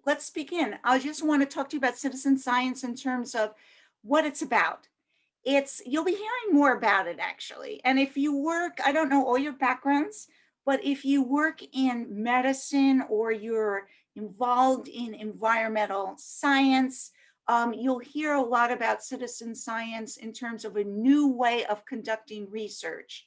let's begin. I just want to talk to you about citizen science in terms of what it's about. You'll be hearing more about it actually. And if you work, I don't know all your backgrounds, but if you work in medicine or you're involved in environmental science, you'll hear a lot about citizen science in terms of a new way of conducting research.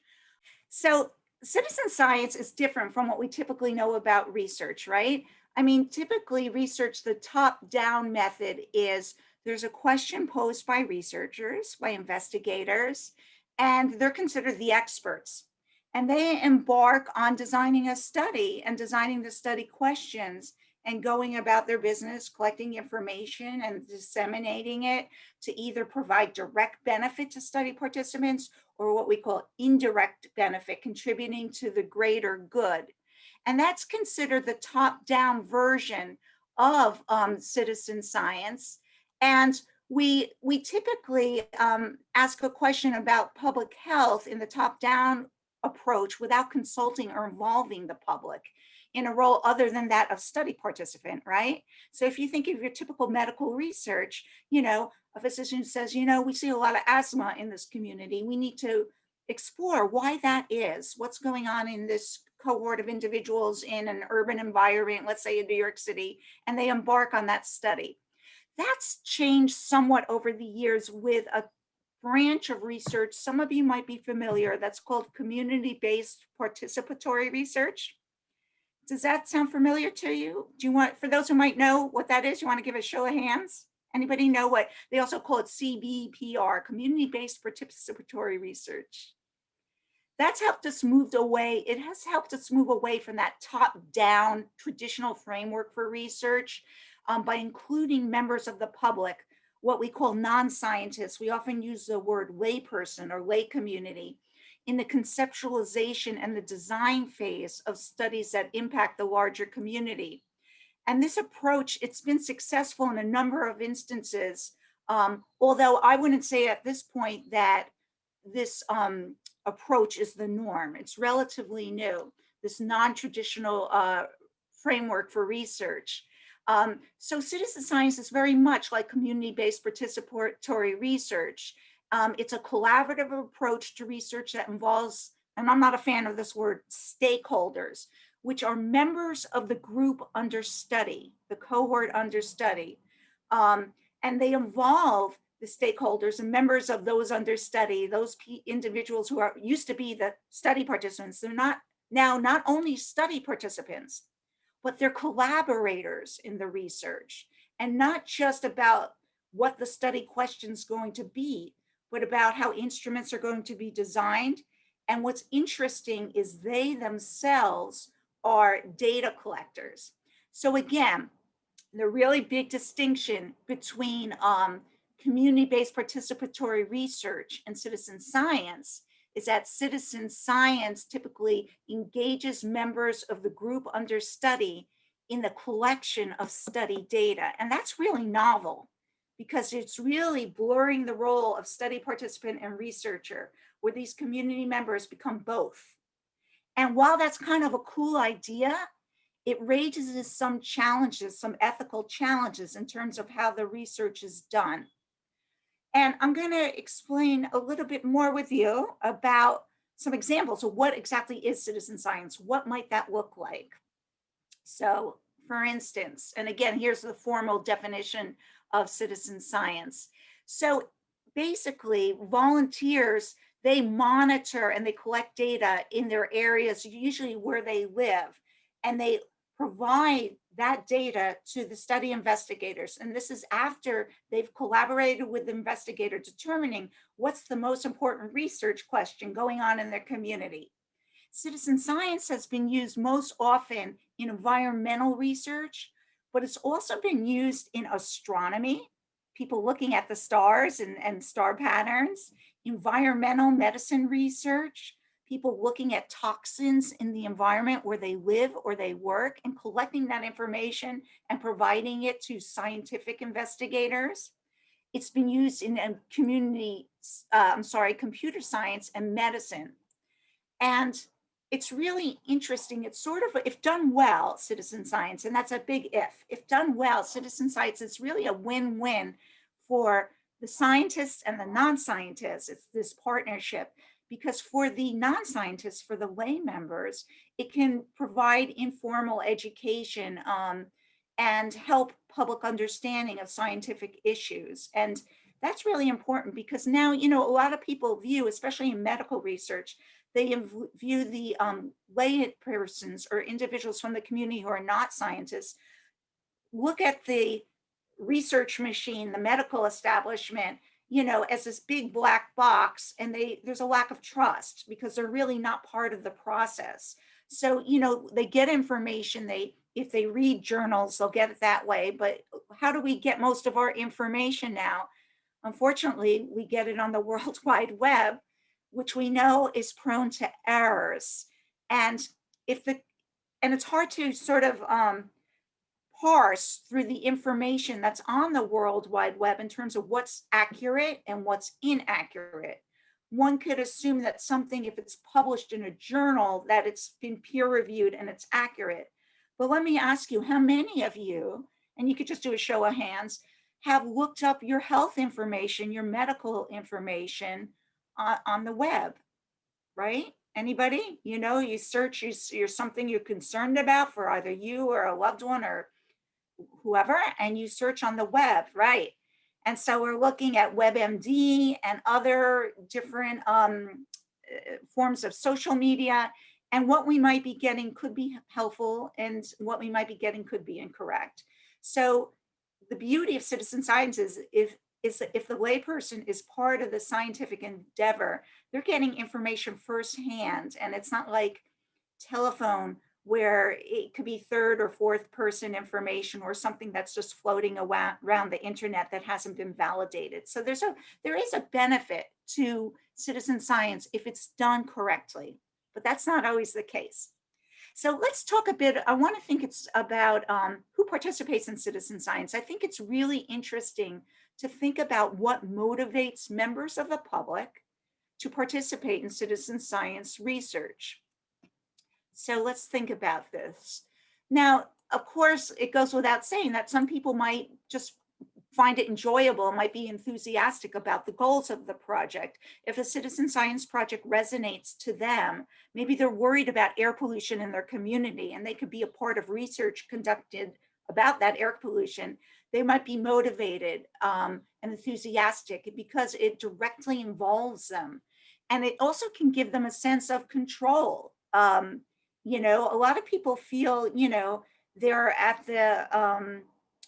So citizen science is different from what we typically know about research, right? I mean, typically research, the top-down method is there's a question posed by researchers, by investigators, and they're considered the experts. And they embark on designing a study and designing the study questions and going about their business, collecting information and disseminating it to either provide direct benefit to study participants or what we call indirect benefit, contributing to the greater good. And that's considered the top-down version of citizen science. And we typically ask a question about public health in the top-down approach without consulting or involving the public in a role other than that of study participant, right? So if you think of your typical medical research, a physician says, we see a lot of asthma in this community. We need to explore why that is, what's going on in this cohort of individuals in an urban environment, let's say in New York City, and they embark on that study. That's changed somewhat over the years with a branch of research. Some of you might be familiar, that's called community-based participatory research. Does that sound familiar to you? Do you want, for those who might know what that is, you want to give a show of hands? Anybody know what, they also call it CBPR, community-based participatory research. That's helped us move away. It has helped us move away from that top-down traditional framework for research by including members of the public, what we call non-scientists. We often use the word layperson or lay community in the conceptualization and the design phase of studies that impact the larger community. And this approach, it's been successful in a number of instances, although I wouldn't say at this point that this approach is the norm. It's relatively new, this non-traditional framework for research. So citizen science is very much like community-based participatory research. It's a collaborative approach to research that involves, and I'm not a fan of this word, stakeholders, which are members of the group under study, the cohort under study. And they involve the stakeholders and members of those under study, those individuals who used to be the study participants. They're not only study participants, but they're collaborators in the research, and not just about what the study question's going to be, but about how instruments are going to be designed. And what's interesting is they themselves are data collectors. So again, the really big distinction between community-based participatory research and citizen science is that citizen science typically engages members of the group under study in the collection of study data. And that's really novel because it's really blurring the role of study participant and researcher, where these community members become both. And while that's kind of a cool idea, it raises some challenges, some ethical challenges in terms of how the research is done. And I'm going to explain a little bit more with you about some examples of what exactly is citizen science. What might that look like? So for instance, and again, here's the formal definition of citizen science. So basically, volunteers, they monitor and they collect data in their areas, usually where they live, and they provide that data to the study investigators. And this is after they've collaborated with the investigator, determining what's the most important research question going on in their community. Citizen science has been used most often in environmental research, but it's also been used in astronomy, people looking at the stars and star patterns, environmental medicine research, people looking at toxins in the environment where they live or they work and collecting that information and providing it to scientific investigators. It's been used in computer science and medicine. And it's really interesting. It's sort of, if done well, citizen science, and that's a big if done well, citizen science is really a win-win for the scientists and the non-scientists. It's this partnership because for the non-scientists, for the lay members, it can provide informal education and help public understanding of scientific issues. And that's really important because now, a lot of people view, especially in medical research, they view the lay persons or individuals from the community who are not scientists, look at the research machine, the medical establishment, as this big black box, and there's a lack of trust because they're really not part of the process. So, they get information, if they read journals, they'll get it that way. But how do we get most of our information now? Unfortunately, we get it on the World Wide Web, which we know is prone to errors. And if the and it's hard to sort of parse through the information that's on the World Wide Web in terms of what's accurate and what's inaccurate. One could assume that something, if it's published in a journal, that it's been peer reviewed and it's accurate. But let me ask you, how many of you, and you could just do a show of hands, have looked up your health information, your medical information on the web, right? Anybody? You search, you're something you're concerned about for either you or a loved one or whoever, and you search on the web, right? And so we're looking at WebMD and other different forms of social media, and what we might be getting could be helpful, and what we might be getting could be incorrect. So the beauty of citizen science is if the layperson is part of the scientific endeavor, they're getting information firsthand, and it's not like telephone where it could be third or fourth person information or something that's just floating around the internet that hasn't been validated. So there is a benefit to citizen science if it's done correctly, but that's not always the case. So let's talk a bit. I want to think it's about who participates in citizen science. I think it's really interesting to think about what motivates members of the public to participate in citizen science research. So let's think about this. Now, of course, it goes without saying that some people might just find it enjoyable, might be enthusiastic about the goals of the project. If a citizen science project resonates to them, maybe they're worried about air pollution in their community and they could be a part of research conducted about that air pollution. They might be motivated and enthusiastic because it directly involves them. And it also can give them a sense of control. A lot of people feel, they're at the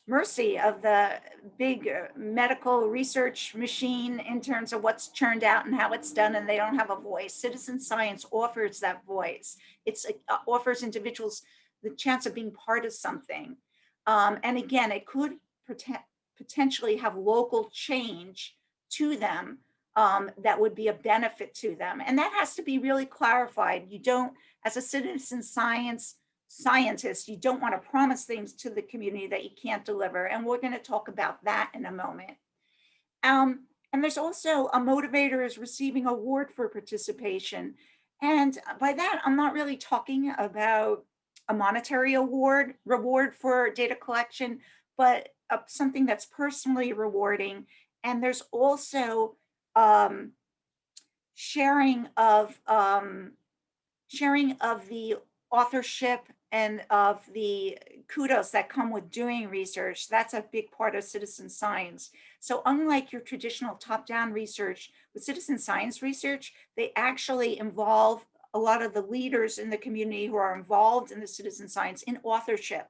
mercy of the big medical research machine in terms of what's churned out and how it's done, and they don't have a voice. Citizen science offers that voice. It offers individuals the chance of being part of something. And again, it could potentially have local change to them that would be a benefit to them. And that has to be really clarified. You don't, as a citizen scientist, you don't want to promise things to the community that you can't deliver. And we're going to talk about that in a moment. And there's also a motivator is receiving an award for participation. And by that, I'm not really talking about a monetary reward for data collection, but something that's personally rewarding. And there's also um, sharing of the authorship and of the kudos that come with doing research. That's a big part of citizen science. So unlike your traditional top-down research, with citizen science research, they actually involve a lot of the leaders in the community who are involved in the citizen science in authorship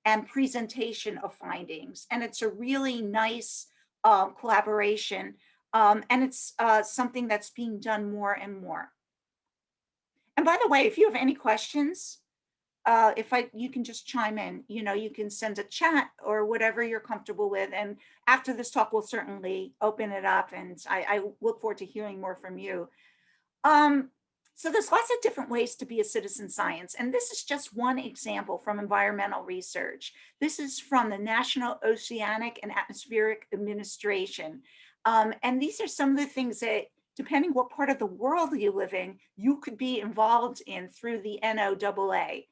and presentation of findings. And it's a really nice collaboration. And it's something that's being done more and more. And by the way, if you have any questions, you can just chime in, you can send a chat or whatever you're comfortable with. And after this talk, we'll certainly open it up, and I look forward to hearing more from you. So there's lots of different ways to be a citizen science. And this is just one example from environmental research. This is from the National Oceanic and Atmospheric Administration. And these are some of the things that depending what part of the world you live in, you could be involved in through the NOAA.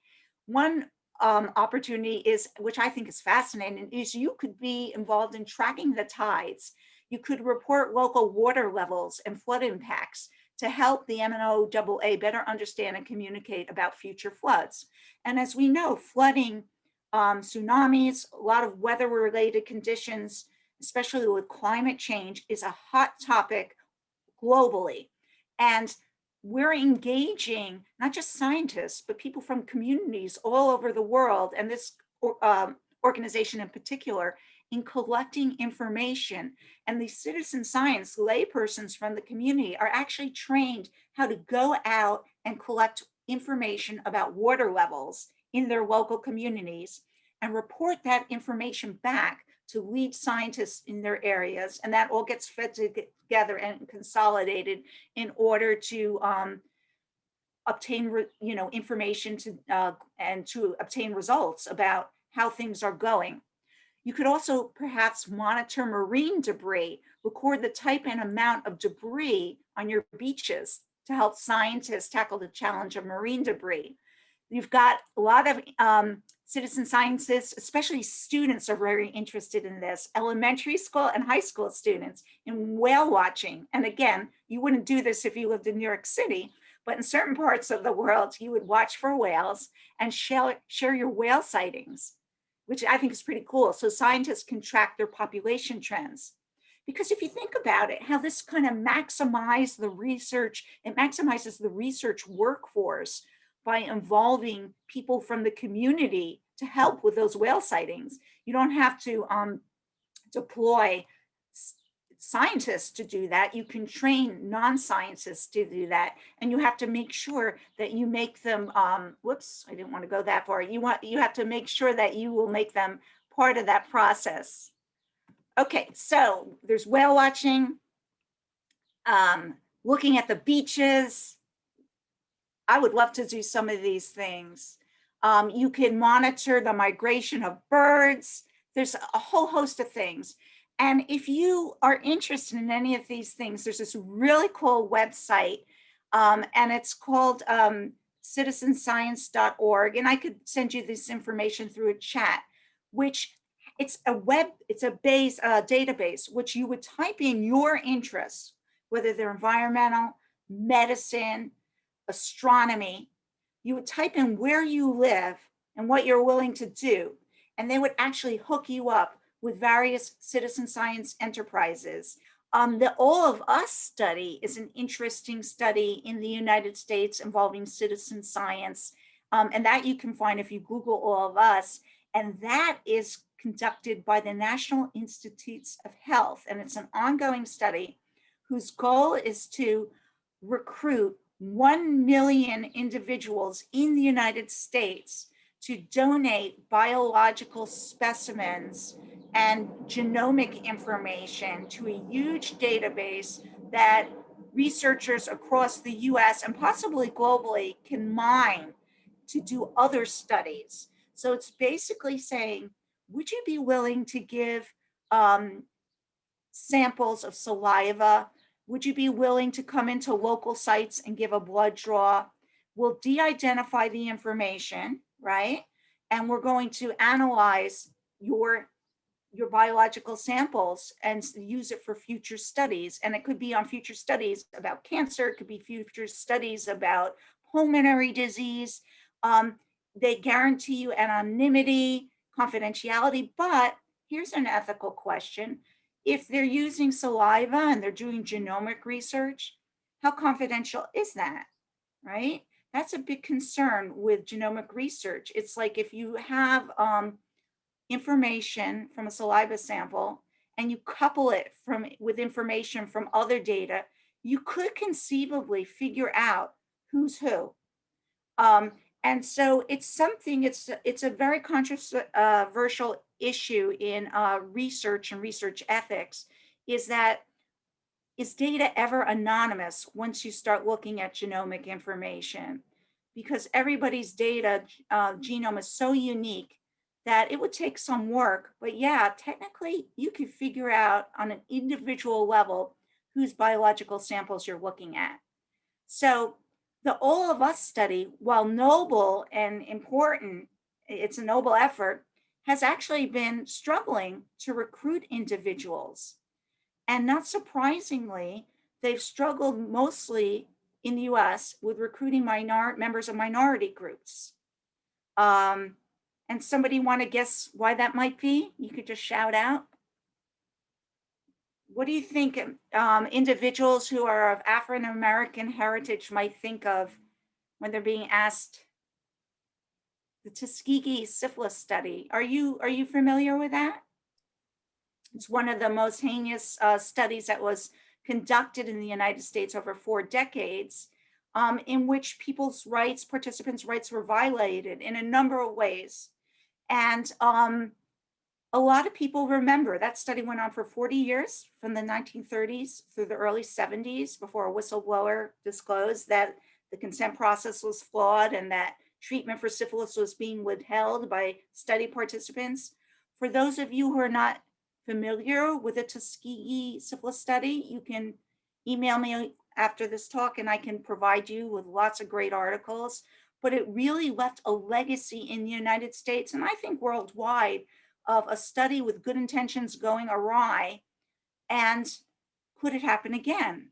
One opportunity is, which I think is fascinating, is you could be involved in tracking the tides. You could report local water levels and flood impacts to help the NOAA better understand and communicate about future floods. And as we know, flooding, tsunamis, a lot of weather-related conditions, especially with climate change, is a hot topic globally. And we're engaging not just scientists, but people from communities all over the world, and this organization in particular, in collecting information. And the citizen science laypersons from the community are actually trained how to go out and collect information about water levels in their local communities and report that information back to lead scientists in their areas. And that all gets fed together and consolidated in order to obtain information to and to obtain results about how things are going. You could also perhaps monitor marine debris, record the type and amount of debris on your beaches to help scientists tackle the challenge of marine debris. You've got a lot of citizen scientists, especially students are very interested in this, elementary school and high school students in whale watching. And again, you wouldn't do this if you lived in New York City, but in certain parts of the world, you would watch for whales and share your whale sightings, which I think is pretty cool. So scientists can track their population trends. Because if you think about it, how this kind of maximizes the research, it maximizes the research workforce by involving people from the community to help with those whale sightings. You don't have to deploy scientists to do that. You can train non-scientists to do that, and you have to make sure that you make them. Whoops, I didn't want to go that far. You have to make sure that you will make them part of that process. Okay, so there's whale watching, looking at the beaches. I would love to do some of these things. You can monitor the migration of birds. There's a whole host of things. And if you are interested in any of these things, there's this really cool website, and it's called citizenscience.org. And I could send you this information through a chat, which it's a database, which you would type in your interests, whether they're environmental, medicine, astronomy. You would type in where you live and what you're willing to do, and they would actually hook you up with various citizen science enterprises. The All of Us study is an interesting study in the United States involving citizen science, and that you can find if you Google All of Us, and that is conducted by the National Institutes of Health, and it's an ongoing study whose goal is to recruit 1 million individuals in the United States to donate biological specimens and genomic information to a huge database that researchers across the US and possibly globally can mine to do other studies. So it's basically saying, would you be willing to give samples of saliva? Would you be willing to come into local sites and give a blood draw? We'll de-identify the information, right? And we're going to analyze your biological samples and use it for future studies. And it could be on future studies about cancer, it could be future studies about pulmonary disease. They guarantee you anonymity, confidentiality, but here's an ethical question. If they're using saliva and they're doing genomic research, how confidential is that, right? That's a big concern with genomic research. It's like if you have information from a saliva sample and you couple it with information from other data, you could conceivably figure out who's who. And so it's something, it's a very controversial issue in research and research ethics, is data ever anonymous once you start looking at genomic information? Because everybody's data genome is so unique that it would take some work, but yeah, technically you could figure out on an individual level whose biological samples you're looking at. So the All of Us study, while noble and important, it's a noble effort, has actually been struggling to recruit individuals. And not surprisingly, they've struggled mostly in the US with recruiting members of minority groups. And somebody want to guess why that might be? You could just shout out. What do you think individuals who are of African American heritage might think of when they're being asked? The Tuskegee syphilis study. Are you familiar with that? It's one of the most heinous studies that was conducted in the United States over 4 decades, in which people's rights, participants' rights, were violated in a number of ways. And a lot of people remember that study went on for 40 years, from the 1930s through the early 70s, before a whistleblower disclosed that the consent process was flawed and that treatment for syphilis was being withheld by study participants. For those of you who are not familiar with the Tuskegee syphilis study, you can email me after this talk and I can provide you with lots of great articles. But it really left a legacy in the United States, and I think worldwide, of a study with good intentions going awry. And could it happen again?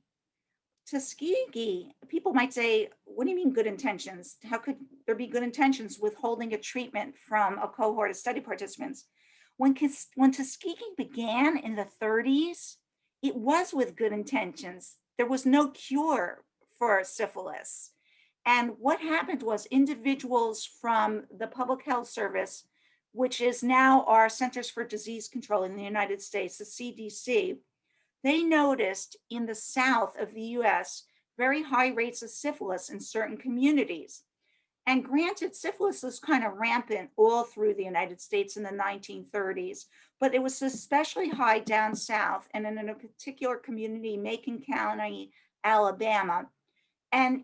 Tuskegee, people might say, what do you mean good intentions? How could there be good intentions withholding a treatment from a cohort of study participants? When Tuskegee began in the 30s, it was with good intentions. There was no cure for syphilis. And what happened was individuals from the Public Health Service, which is now our Centers for Disease Control in the United States, the CDC, they noticed in the south of the US very high rates of syphilis in certain communities. And granted, syphilis was kind of rampant all through the United States in the 1930s, but it was especially high down south and in a particular community, Macon County, Alabama. And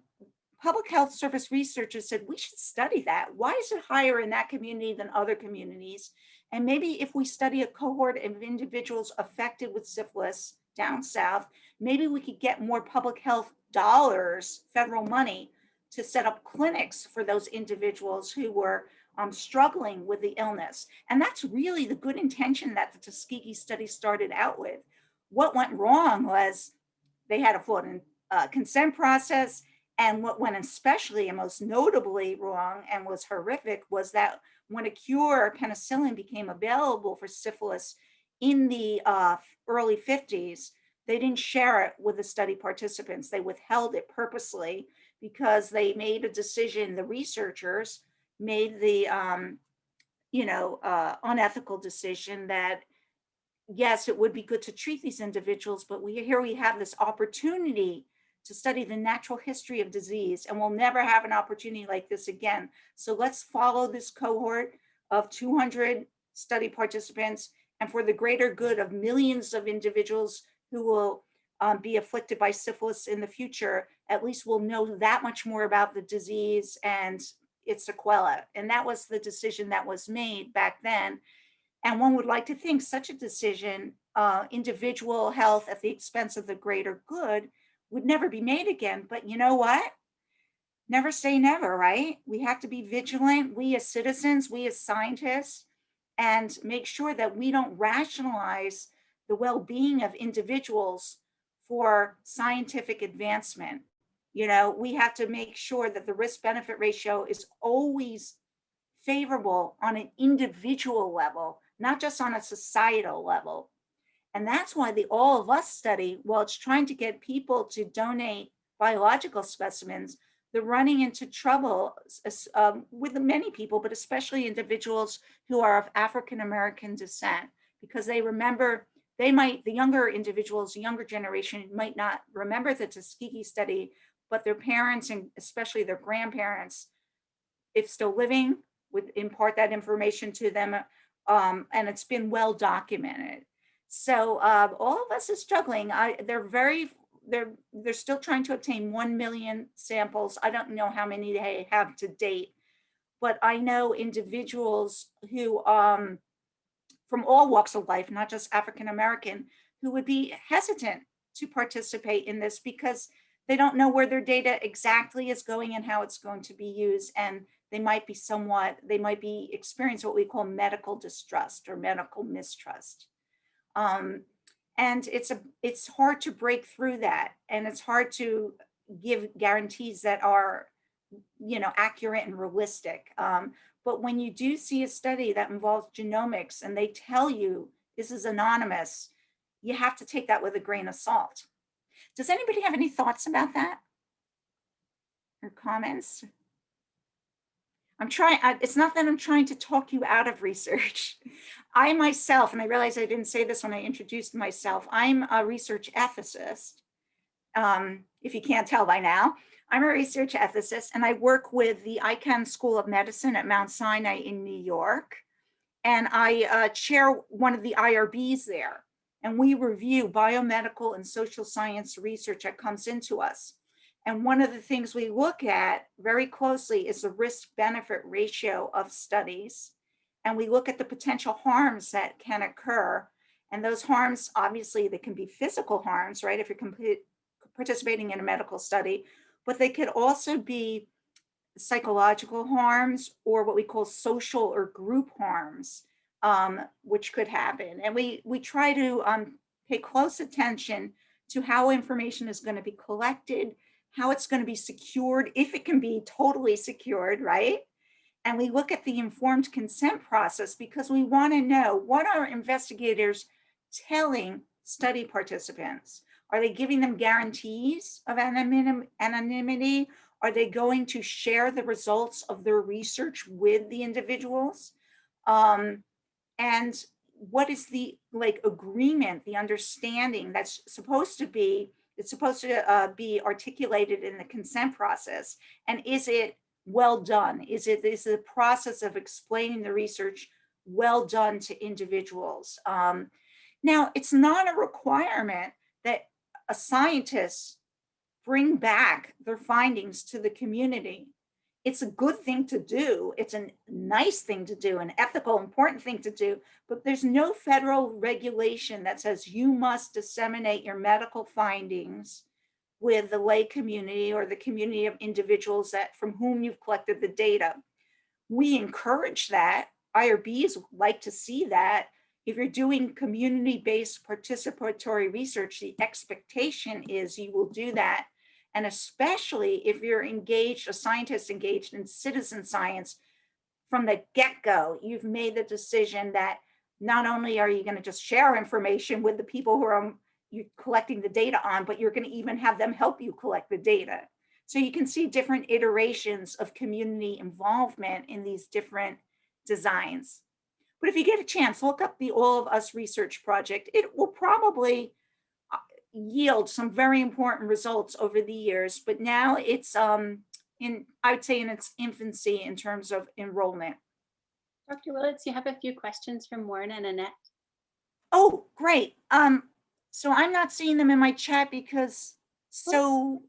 Public Health Service researchers said, we should study that. Why is it higher in that community than other communities? And maybe if we study a cohort of individuals affected with syphilis down south, maybe we could get more public health dollars, federal money, to set up clinics for those individuals who were struggling with the illness. And that's really the good intention that the Tuskegee study started out with. What went wrong was they had a flawed consent process. And what went especially and most notably wrong and was horrific was that when a cure, penicillin, became available for syphilis in the early 50s, they didn't share it with the study participants. They withheld it purposely because they made a decision, the researchers made the unethical decision that yes, it would be good to treat these individuals, but we have this opportunity to study the natural history of disease, and we'll never have an opportunity like this again. So let's follow this cohort of 200 study participants, and for the greater good of millions of individuals who will be afflicted by syphilis in the future, at least we'll know that much more about the disease and its sequelae. And that was the decision that was made back then. And one would like to think such a decision, individual health at the expense of the greater good, would never be made again. But you know what? Never say never, right? We have to be vigilant, we as citizens, we as scientists, and make sure that we don't rationalize the well-being of individuals for scientific advancement. We have to make sure that the risk-benefit ratio is always favorable on an individual level, not just on a societal level. And that's why the All of Us study, while it's trying to get people to donate biological specimens, they're running into trouble with many people, but especially individuals who are of African American descent, because they remember, the younger individuals, the younger generation might not remember the Tuskegee study, but their parents and especially their grandparents, if still living, would impart that information to them, and it's been well documented. So all of us is struggling. They're still trying to obtain 1 million samples. I don't know how many they have to date, but I know individuals who, from all walks of life, not just African American, who would be hesitant to participate in this because they don't know where their data exactly is going and how it's going to be used. And they might be experiencing what we call medical distrust or medical mistrust. And it's hard to break through that. And it's hard to give guarantees that are, accurate and realistic. But when you do see a study that involves genomics and they tell you this is anonymous, you have to take that with a grain of salt. Does anybody have any thoughts about that or comments? It's not that I'm trying to talk you out of research. I myself, and I realize I didn't say this when I introduced myself, I'm a research ethicist. If you can't tell by now, I'm a research ethicist and I work with the Icahn School of Medicine at Mount Sinai in New York. And I chair one of the IRBs there. And we review biomedical and social science research that comes into us. And one of the things we look at very closely is the risk-benefit ratio of studies. And we look at the potential harms that can occur. And those harms, obviously, they can be physical harms, right? If you're participating in a medical study, but they could also be psychological harms or what we call social or group harms, which could happen. And we try to pay close attention to how information is going to be collected, how it's going to be secured, if it can be totally secured, right? And we look at the informed consent process because we want to know, what are investigators telling study participants? Are they giving them guarantees of anonymity? Are they going to share the results of their research with the individuals? And what is the agreement, the understanding that's supposed to be, it's supposed to be articulated in the consent process? And is it well done? Is the process of explaining the research well done to individuals? Now, it's not a requirement that a scientist bring back their findings to the community. It's a good thing to do. It's a nice thing to do, an ethical, important thing to do, but there's no federal regulation that says you must disseminate your medical findings with the lay community or the community of individuals from whom you've collected the data. We encourage that. IRBs like to see that. If you're doing community-based participatory research, the expectation is you will do that. And especially if you're engaged, a scientist engaged in citizen science from the get-go, you've made the decision that not only are you going to just share information with the people who you're collecting the data on, but you're going to even have them help you collect the data. So you can see different iterations of community involvement in these different designs. But if you get a chance, look up the All of Us research project. It will probably yield some very important results over the years, but now it's I would say in its infancy in terms of enrollment. Dr. Wilets, you have a few questions from Warren and Annette. Oh, great. So I'm not seeing them in my chat so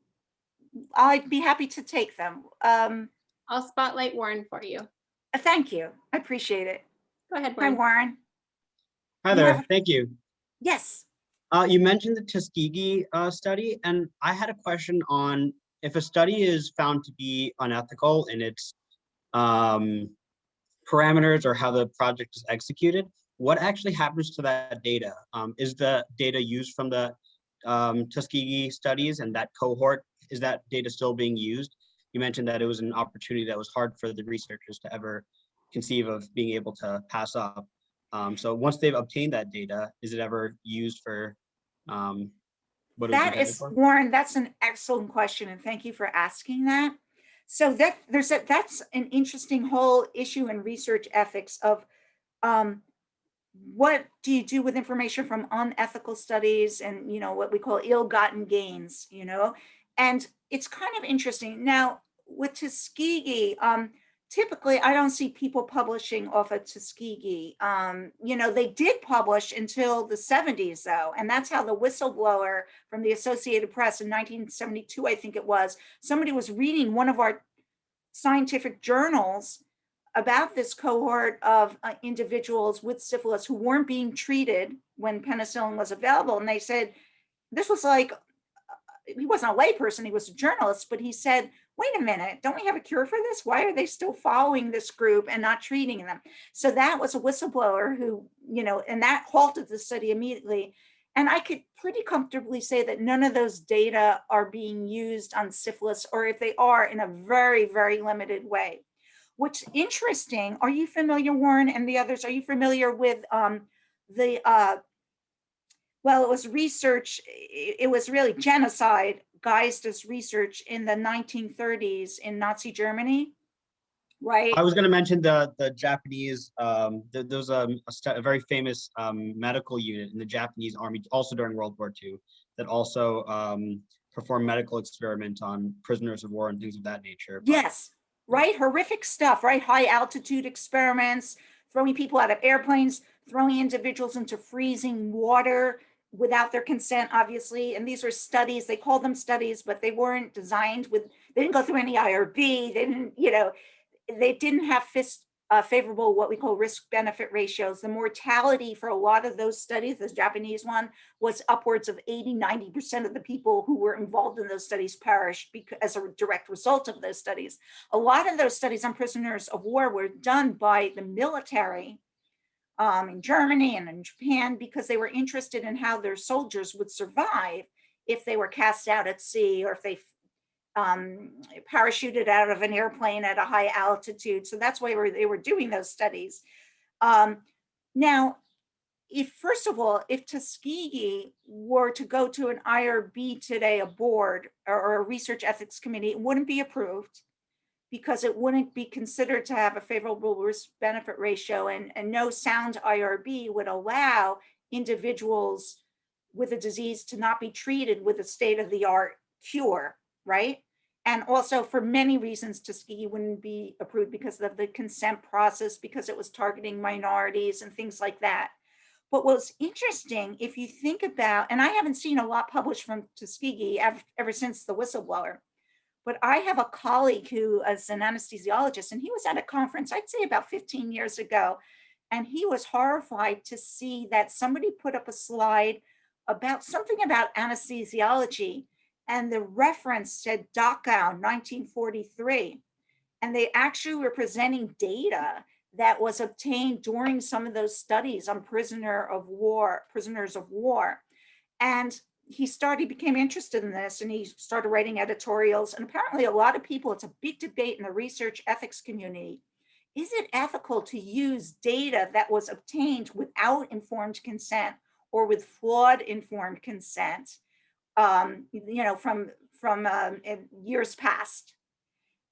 I'd be happy to take them. I'll spotlight Warren for you. Thank you. I appreciate it. Go ahead, Warren. Hi, Warren. Hi there. Thank you. Yes. You mentioned the Tuskegee study, and I had a question on if a study is found to be unethical in its parameters or how the project is executed, what actually happens to that data? Is the data used from the Tuskegee studies and that cohort, is that data still being used? You mentioned that it was an opportunity that was hard for the researchers to ever conceive of being able to pass up. So once they've obtained that data, is it ever used for what it was intended for? Warren, that's an excellent question, and thank you for asking that. So that's an interesting whole issue in research ethics of what do you do with information from unethical studies and what we call ill-gotten gains, and it's kind of interesting. Now with Tuskegee, typically I don't see people publishing off of Tuskegee. They did publish until the 70s though, and that's how the whistleblower from the Associated Press in 1972, I think it was, somebody was reading one of our scientific journals about this cohort of individuals with syphilis who weren't being treated when penicillin was available. And they said, this was like, he wasn't a layperson, he was a journalist, but he said, wait a minute, don't we have a cure for this? Why are they still following this group and not treating them? So that was a whistleblower who, and that halted the study immediately. And I could pretty comfortably say that none of those data are being used on syphilis, or if they are, in a very, very limited way. What's interesting, are you familiar, Warren, and the others, are you familiar with the well, it was research, it was really genocide guised as research in the 1930s in Nazi Germany, right? I was going to mention the Japanese. There was a very famous medical unit in the Japanese army, also during World War II, that also performed medical experiments on prisoners of war and things of that nature. But Yes, right? Horrific stuff, right? High altitude experiments, throwing people out of airplanes, throwing individuals into freezing water without their consent, obviously. And these were studies, they called them studies, but they weren't designed with, they didn't go through any IRB, they didn't, they didn't have favorable, what we call risk benefit ratios. The mortality for a lot of those studies, this Japanese one, was upwards of 80-90% of the people who were involved in those studies perished as a direct result of those studies. A lot of those studies on prisoners of war were done by the military in Germany and in Japan, because they were interested in how their soldiers would survive if they were cast out at sea, or if they parachuted out of an airplane at a high altitude. So that's why they were doing those studies. Now, if first of all, if Tuskegee were to go to an IRB today, a board or a research ethics committee, it wouldn't be approved, because it wouldn't be considered to have a favorable risk benefit ratio, and no sound IRB would allow individuals with a disease to not be treated with a state of the art cure, right? And also, for many reasons, Tuskegee wouldn't be approved, because of the consent process, because it was targeting minorities and things like that. But what's interesting, if you think about, and I haven't seen a lot published from Tuskegee ever since the whistleblower, but I have a colleague who is an anesthesiologist, and he was at a conference, I'd say about 15 years ago, and he was horrified to see that somebody put up a slide about something about anesthesiology, and the reference said Dachau 1943, and they actually were presenting data that was obtained during some of those studies on prisoners of war. And became interested in this, and he started writing editorials. And apparently a lot of people, it's a big debate in the research ethics community. Is it ethical to use data that was obtained without informed consent, or with flawed informed consent, from years past?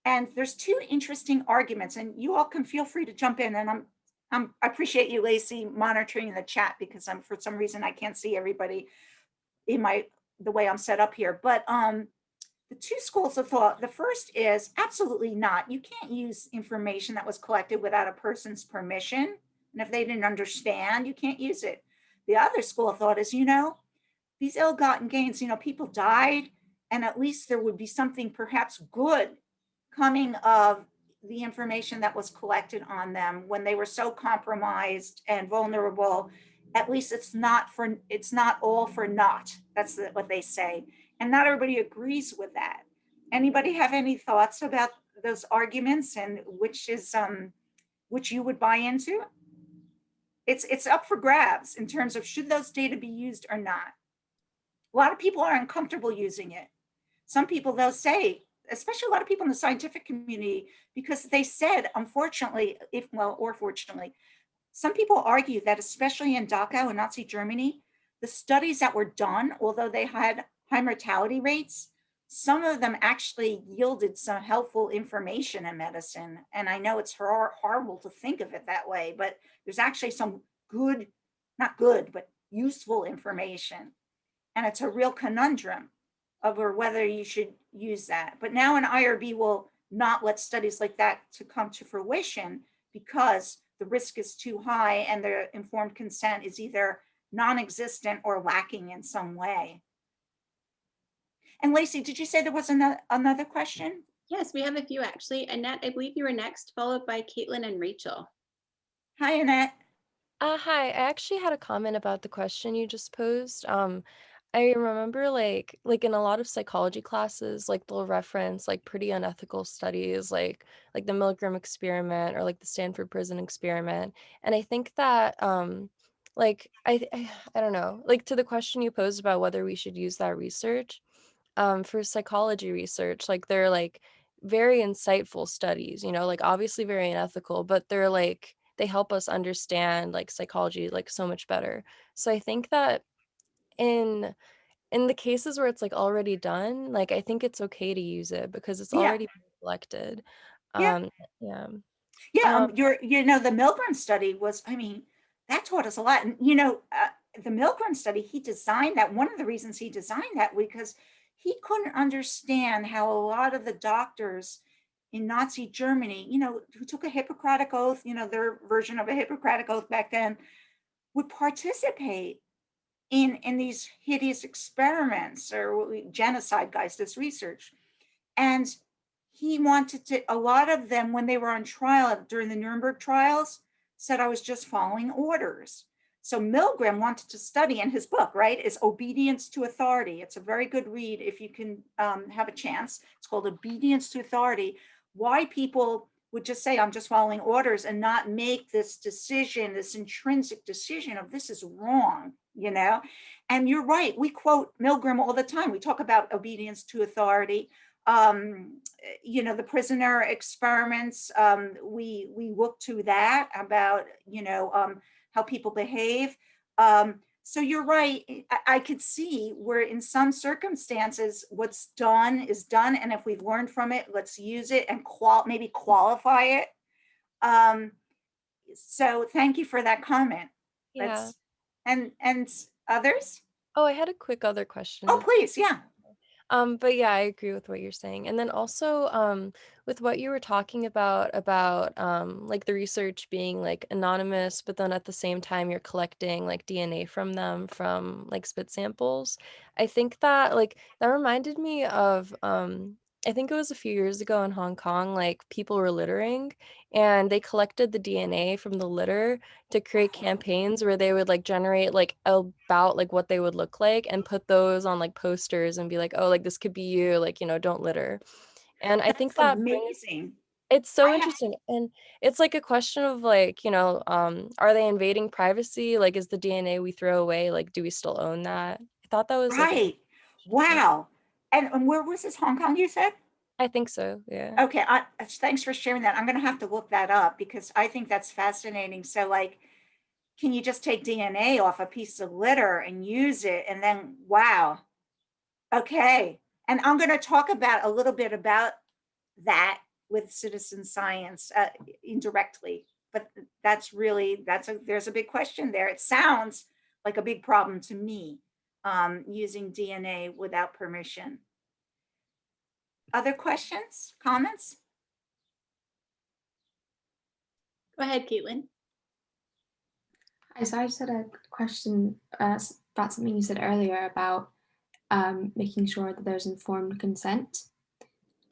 And there's two interesting arguments, and you all can feel free to jump in. And I appreciate you, Lacey, monitoring the chat, because for some reason I can't see everybody in the way I'm set up here. But the two schools of thought, the first is absolutely not. You can't use information that was collected without a person's permission. And if they didn't understand, you can't use it. The other school of thought is, these ill-gotten gains, people died, and at least there would be something perhaps good coming of the information that was collected on them when they were so compromised and vulnerable. At least it's not all for naught. That's what they say. And not everybody agrees with that. Anybody have any thoughts about those arguments, and which you would buy into? It's up for grabs in terms of, should those data be used or not. A lot of people are uncomfortable using it. Some people, they'll say, especially a lot of people in the scientific community, because they said, unfortunately, or fortunately, some people argue that, especially in Dachau and Nazi Germany, the studies that were done, although they had high mortality rates, some of them actually yielded some helpful information in medicine. And I know it's horrible to think of it that way, but there's actually some not good, but useful information. And it's a real conundrum over whether you should use that. But now an IRB will not let studies like that to come to fruition, because the risk is too high and the informed consent is either non-existent or lacking in some way. And Lacey, did you say there was another question? Yes, we have a few actually. Annette, I believe you were next, followed by Caitlin and Rachel. Hi, Annette. Hi, I actually had a comment about the question you just posed. I remember like in a lot of psychology classes, like they'll reference like pretty unethical studies, like the Milgram experiment or like the Stanford prison experiment. And I think that like I don't know, like to the question you posed about whether we should use that research, for psychology research, like they're like very insightful studies, you know, like obviously very unethical, but they're like they help us understand like psychology like so much better. So I think that in in the cases where it's, like, already done, like, I think it's okay to use it because it's Yeah, already been collected. yeah. Yeah. Yeah, Um, the Milgram study was, I mean, that taught us a lot. And, the Milgram study, he designed that. One of the reasons he designed that because he couldn't understand how a lot of the doctors in Nazi Germany, who took a Hippocratic oath, their version of a Hippocratic oath back then, would participate in these hideous experiments or genocide, guys, this research. And he wanted to, a lot of them, when they were on trial during the Nuremberg trials, said, I was just following orders. So Milgram wanted to study in his book, right, is Obedience to Authority. It's a very good read if you can have a chance. It's called Obedience to Authority. Why people would just say, I'm just following orders and not make this decision, this intrinsic decision of this is wrong, And you're right. We quote Milgram all the time. We talk about obedience to authority. The prisoner experiments, we look to that about how people behave. So you're right. I could see where in some circumstances what's done is done, and if we've learned from it, let's use it and maybe qualify it. um, so thank you for that comment. yeah. Let's and others. Oh, I had a quick other Oh, question. please, yeah. But yeah, I agree with what you're saying. And then also, with what you were talking about, like the research being like anonymous, but then at the same time you're collecting like DNA from them from like spit samples. I think that like that reminded me of, I think it was a few years ago in Hong Kong, like people were littering and they collected the DNA from the litter to create campaigns where they would like generate like about like what they would look like and put those on like posters and be like, oh, like this could be you, like, don't litter. And I think That's that brings amazing. it's so I have interesting. And it's like a question of like, are they invading privacy? Like, is the DNA we throw away, like, do we still own that? I thought that was like a Right. yeah, Wow. And where was this? Hong Kong, you said? I think so. Yeah. Okay. Thanks for sharing that. I'm going to have to look that up because I think that's fascinating. So, like, can you just take DNA off a piece of litter and use it? And then, wow. Okay. And I'm going to talk about a little bit about that with citizen science indirectly. But there's a big question there. It sounds like a big problem to me, using DNA without permission. Other questions, comments? Go ahead, Caitlin. Hi, so I just had a question about something you said earlier about making sure that there's informed consent,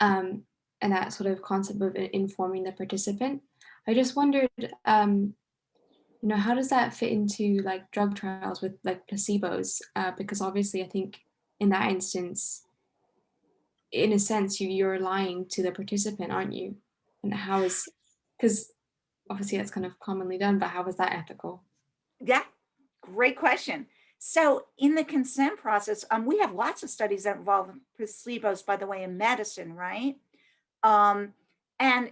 and that sort of concept of informing the participant. I just wondered, how does that fit into like drug trials with like placebos? Because obviously, I think in that instance, in a sense, you're lying to the participant, aren't you? And how is, because obviously that's kind of commonly done, but how is that ethical? Yeah, great question. So in the consent process, we have lots of studies that involve placebos, by the way, in medicine, right? Um, and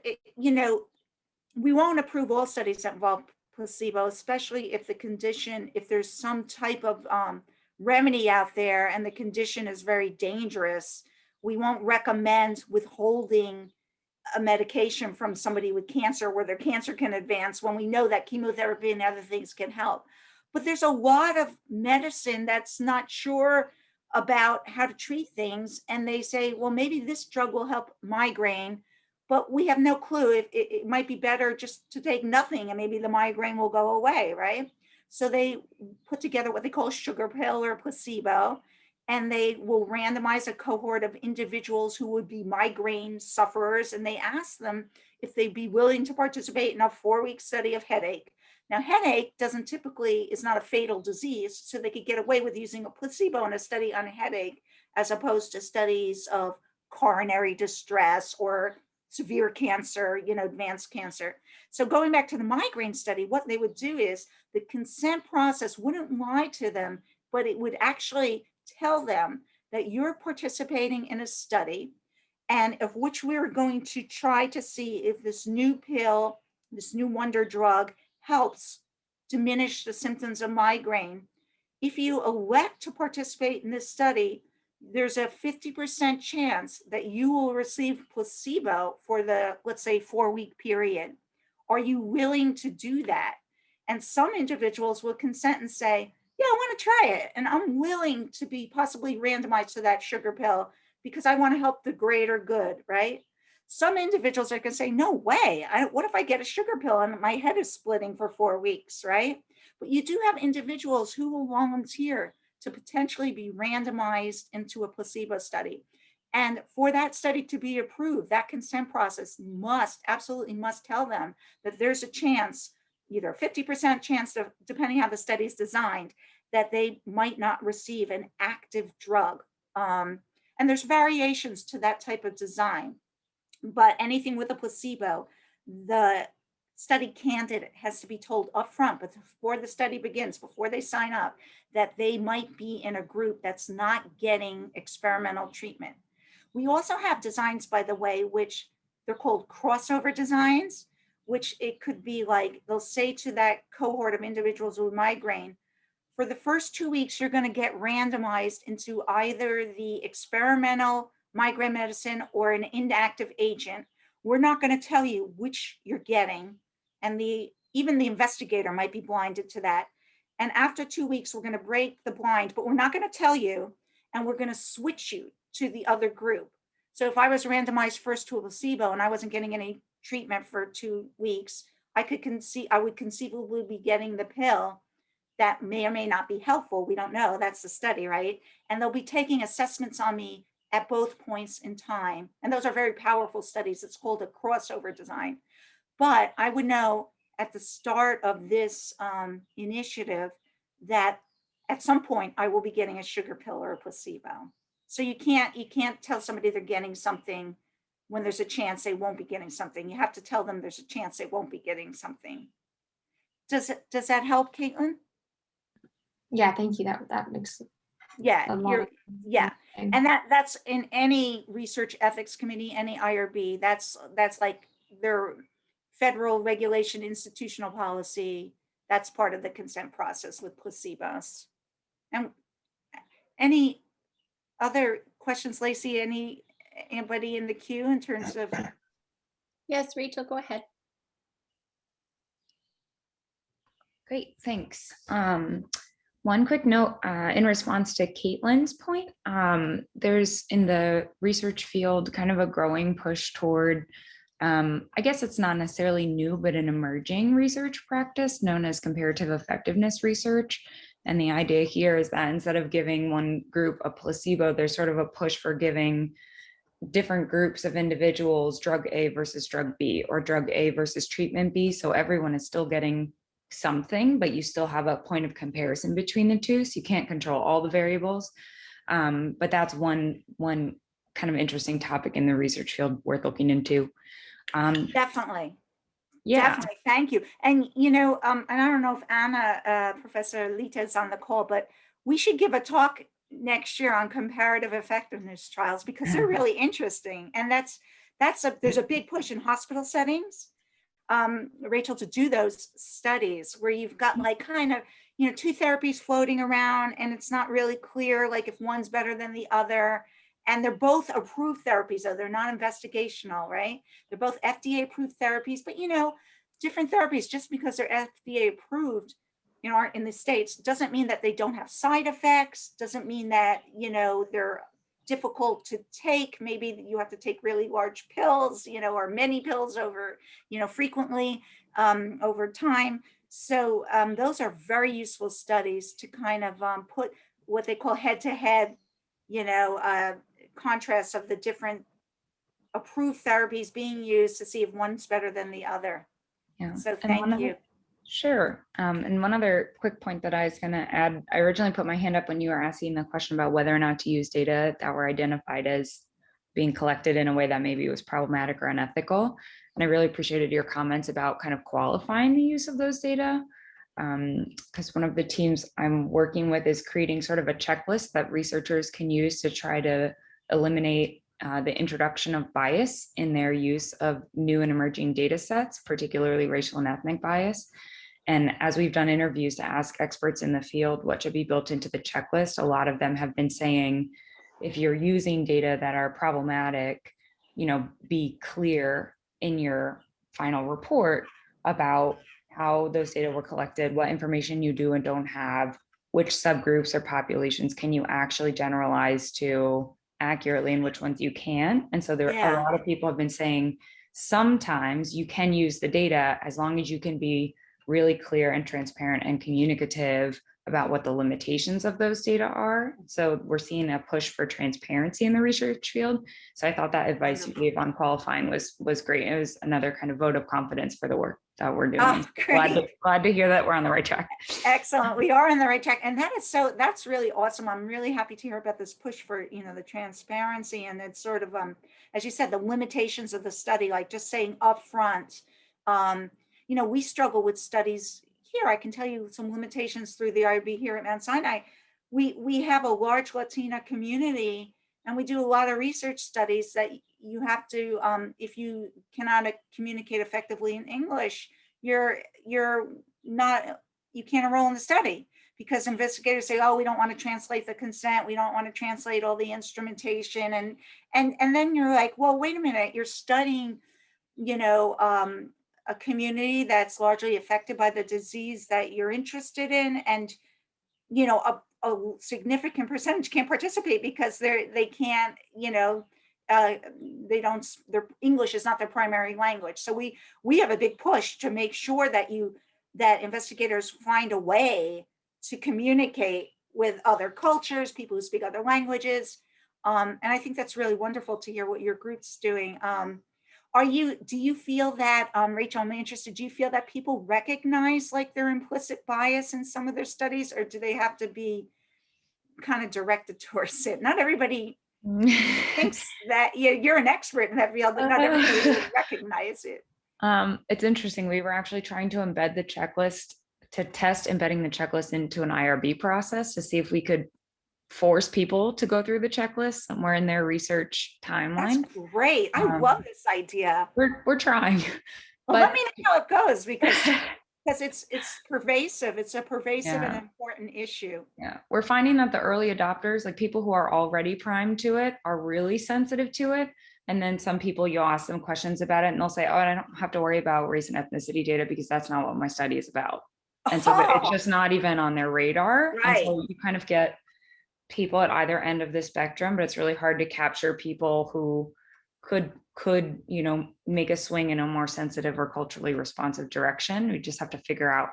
we won't approve all studies that involve placebo, especially if there's some type of remedy out there and the condition is very dangerous. We won't recommend withholding a medication from somebody with cancer where their cancer can advance when we know that chemotherapy and other things can help. But there's a lot of medicine that's not sure about how to treat things. And they say, well, maybe this drug will help migraine, but we have no clue. It might be better just to take nothing and maybe the migraine will go away, right? So they put together what they call a sugar pill or placebo, and they will randomize a cohort of individuals who would be migraine sufferers, and they ask them if they'd be willing to participate in a 4-week study of headache. Now, headache is not a fatal disease, so they could get away with using a placebo in a study on headache, as opposed to studies of coronary distress or severe cancer, advanced cancer. So going back to the migraine study, what they would do is the consent process wouldn't lie to them, but it would actually tell them that you're participating in a study, and of which we're going to try to see if this new pill, this new wonder drug, helps diminish the symptoms of migraine. If you elect to participate in this study, there's a 50% chance that you will receive placebo for the, let's say, 4-week period. Are you willing to do that? And some individuals will consent and say, yeah, I want to try it. And I'm willing to be possibly randomized to that sugar pill because I want to help the greater good, right? Some individuals are going to say, no way. What if I get a sugar pill and my head is splitting for 4 weeks, right? But you do have individuals who will volunteer to potentially be randomized into a placebo study. And for that study to be approved, that consent process absolutely must tell them that there's a chance, either a 50% chance, depending how the study is designed, that they might not receive an active drug. And there's variations to that type of design. But anything with a placebo, the study candidate has to be told upfront, but before the study begins, before they sign up, that they might be in a group that's not getting experimental treatment. We also have designs, by the way, which they're called crossover designs, which it could be like they'll say to that cohort of individuals with migraine, for the first 2 weeks, you're going to get randomized into either the experimental migraine medicine or an inactive agent. We're not going to tell you which you're getting, and even the investigator might be blinded to that. And after 2 weeks, we're going to break the blind, but we're not going to tell you, and we're going to switch you to the other group. So if I was randomized first to a placebo and I wasn't getting any treatment for 2 weeks, I would conceivably be getting the pill that may or may not be helpful. We don't know. That's the study, right? And they'll be taking assessments on me at both points in time. And those are very powerful studies. It's called a crossover design. But I would know at the start of this initiative that at some point I will be getting a sugar pill or a placebo. So you can't tell somebody they're getting something when there's a chance they won't be getting something. You have to tell them there's a chance they won't be getting something. Does that help, Caitlin? Yeah, thank you. That makes Yeah, a lot of sense. and that's in any research ethics committee, any IRB. That's like their federal regulation, institutional policy. That's part of the consent process with placebos. And any other questions, Lacey? Anybody in the queue in terms of? Yes, Rachel, go ahead. Great, thanks. One quick note in response to Caitlin's point, there's in the research field kind of a growing push toward, I guess it's not necessarily new, but an emerging research practice known as comparative effectiveness research. And the idea here is that instead of giving one group a placebo, there's sort of a push for giving different groups of individuals drug A versus drug B, or drug A versus treatment B. So everyone is still getting something, but you still have a point of comparison between the two. So you can't control all the variables. But that's one kind of interesting topic in the research field worth looking into. Definitely. Yeah. Definitely. Thank you. And, and I don't know if Anna, Professor Lita is on the call, but we should give a talk next year on comparative effectiveness trials because they're really interesting. And there's a big push in hospital settings, Rachel, to do those studies where you've got like kind of, two therapies floating around and it's not really clear, like if one's better than the other. And they're both approved therapies, though they're not investigational, right? They're both FDA approved therapies, but different therapies, just because they're FDA approved, in the States, doesn't mean that they don't have side effects, doesn't mean that, they're difficult to take. Maybe you have to take really large pills, or many pills over, frequently over time. So those are very useful studies to kind of put what they call head-to-head, contrast of the different approved therapies being used to see if one's better than the other. Yeah. So thank you. Sure. And one other quick point that I was going to add, I originally put my hand up when you were asking the question about whether or not to use data that were identified as being collected in a way that maybe was problematic or unethical. And I really appreciated your comments about kind of qualifying the use of those data. Because one of the teams I'm working with is creating sort of a checklist that researchers can use to try to eliminate the introduction of bias in their use of new and emerging data sets, particularly racial and ethnic bias. And as we've done interviews to ask experts in the field what should be built into the checklist, a lot of them have been saying, if you're using data that are problematic, be clear in your final report about how those data were collected, what information you do and don't have, which subgroups or populations can you actually generalize to accurately and which ones you can. And so a lot of people have been saying sometimes you can use the data as long as you can be really clear and transparent and communicative about what the limitations of those data are. So we're seeing a push for transparency in the research field. So I thought that advice you gave on qualifying was great. It was another kind of vote of confidence for the work that we're doing. Oh, Glad to hear that we're on the right track. Excellent. We are on the right track. And that's really awesome. I'm really happy to hear about this push for, the transparency, and it's sort of, as you said, the limitations of the study, like just saying upfront, we struggle with studies here. I can tell you some limitations through the IRB here at Mount Sinai. We have a large Latina community, and we do a lot of research studies that you have to, if you cannot communicate effectively in English, you're not, you can't enroll in the study, because investigators say, oh, we don't want to translate the consent, we don't want to translate all the instrumentation, and then you're like, well, wait a minute, you're studying, a community that's largely affected by the disease that you're interested in, and a significant percentage can't participate because they can't, they don't, their English is not their primary language. So we have a big push to make sure that investigators find a way to communicate with other cultures, people who speak other languages. And I think that's really wonderful to hear what your group's doing. Do you feel that, Rachel, I'm interested, do you feel that people recognize like their implicit bias in some of their studies, or do they have to be kind of directed towards it? Not everybody thinks that you're an expert in that field, but not everybody will recognize it. It's interesting. We were actually trying to embed the checklist, to test embedding the checklist into an IRB process to see if we could force people to go through the checklist somewhere in their research timeline. That's great. I love this idea. We're trying. Well, let me know how it goes, because it's pervasive. It's a pervasive and important issue. Yeah, we're finding that the early adopters, like people who are already primed to it, are really sensitive to it. And then some people, you'll ask them questions about it and they'll say, oh, I don't have to worry about race and ethnicity data because that's not what my study is about. And so it's just not even on their radar. Right. And so you kind of get people at either end of the spectrum, but it's really hard to capture people who could make a swing in a more sensitive or culturally responsive direction. We just have to figure out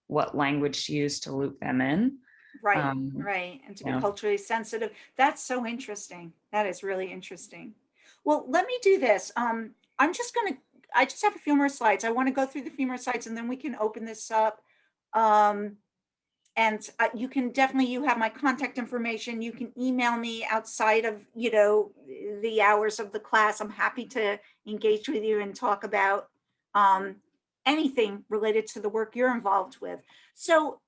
what language to use to loop them in. Right, right. And to be culturally sensitive. That's so interesting. That is really interesting. Well, let me do this. I just have a few more slides. I want to go through the few more slides and then we can open this up. And you can definitely, you have my contact information. You can email me outside of, the hours of the class. I'm happy to engage with you and talk about anything related to the work you're involved with. So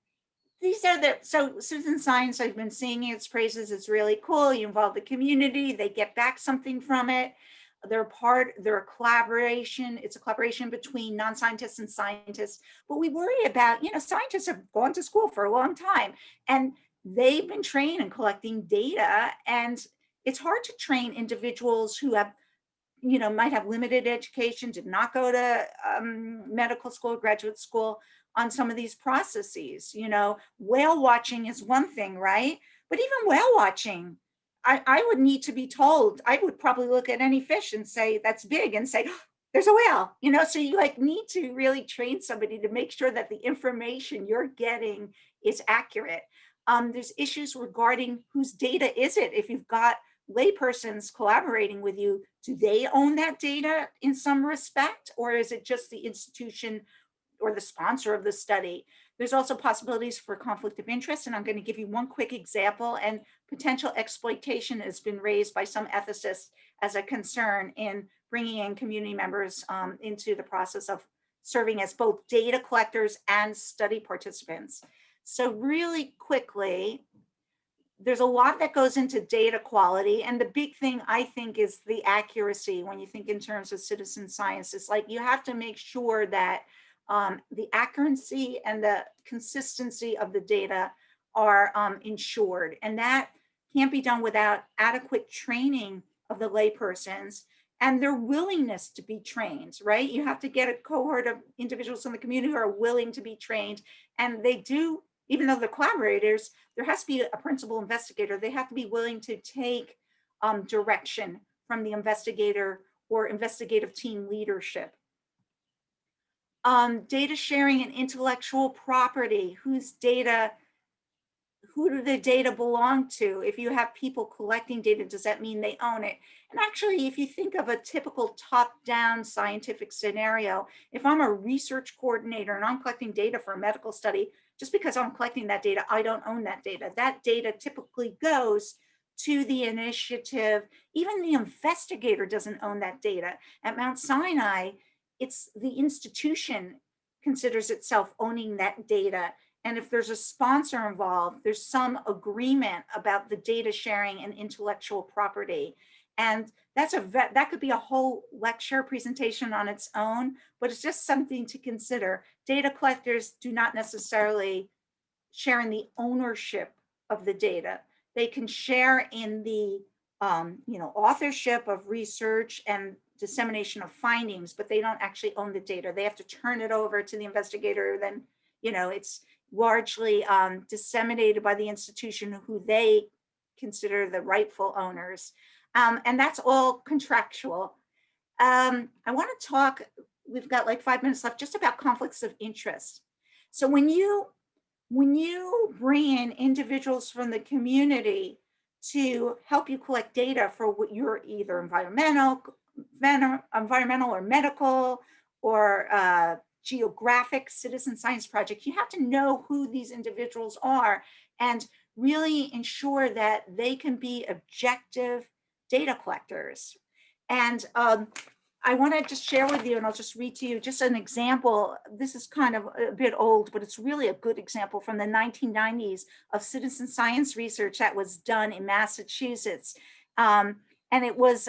so citizen science, I've been singing its praises. It's really cool. You involve the community, they get back something from it. They're a collaboration. It's a collaboration between non-scientists and scientists. But we worry about, scientists have gone to school for a long time and they've been trained in collecting data. And it's hard to train individuals who have, might have limited education, did not go to medical school, graduate school, on some of these processes. Whale watching is one thing, right? But even whale watching, I would need to be told. I would probably look at any fish and say, that's big, and say, there's a whale, so you need to really train somebody to make sure that the information you're getting is accurate. There's issues regarding whose data is it. If you've got laypersons collaborating with you, do they own that data in some respect? Or is it just the institution or the sponsor of the study. There's also possibilities for conflict of interest, and I'm going to give you one quick example. And potential exploitation has been raised by some ethicists as a concern in bringing in community members into the process of serving as both data collectors and study participants. So really quickly, there's a lot that goes into data quality. And the big thing, I think, is the accuracy. When you think in terms of citizen science, it's like you have to make sure that the accuracy and the consistency of the data are ensured. And that can't be done without adequate training of the laypersons and their willingness to be trained, right? You have to get a cohort of individuals in the community who are willing to be trained. And they do, even though they're collaborators, there has to be a principal investigator. They have to be willing to take direction from the investigator or investigative team leadership. Data sharing and intellectual property. Who do the data belong to? If you have people collecting data, does that mean they own it? And actually, if you think of a typical top-down scientific scenario, if I'm a research coordinator and I'm collecting data for a medical study, just because I'm collecting that data, I don't own that data. That data typically goes to the initiative. Even the investigator doesn't own that data. At Mount Sinai, it's the institution considers itself owning that data. And if there's a sponsor involved, there's some agreement about the data sharing and intellectual property. And that could be a whole lecture presentation on its own, but it's just something to consider. Data collectors do not necessarily share in the ownership of the data. They can share in the authorship of research and dissemination of findings, but they don't actually own the data. They have to turn it over to the investigator. Then, it's largely disseminated by the institution who they consider the rightful owners. And that's all contractual. I want to talk, we've got like 5 minutes left, just about conflicts of interest. So when you bring in individuals from the community to help you collect data for what you're either environmental or medical or geographic citizen science project, you have to know who these individuals are and really ensure that they can be objective data collectors. And I want to just share with you, and I'll just read to you just an example. This is kind of a bit old, but it's really a good example from the 1990s of citizen science research that was done in Massachusetts. And it was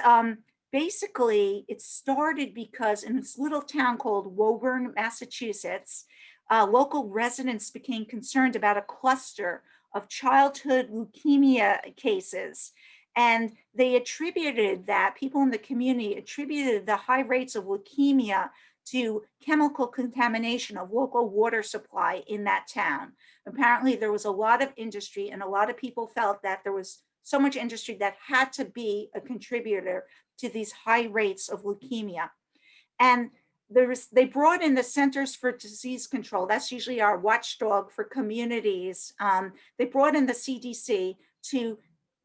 basically, it started because in this little town called Woburn, Massachusetts, local residents became concerned about a cluster of childhood leukemia cases. And they attributed that, people in the community attributed the high rates of leukemia to chemical contamination of local water supply in that town. Apparently there was a lot of industry, and a lot of people felt that there was so much industry that had to be a contributor to these high rates of leukemia. And they brought in the Centers for Disease Control. That's usually our watchdog for communities. They brought in the CDC to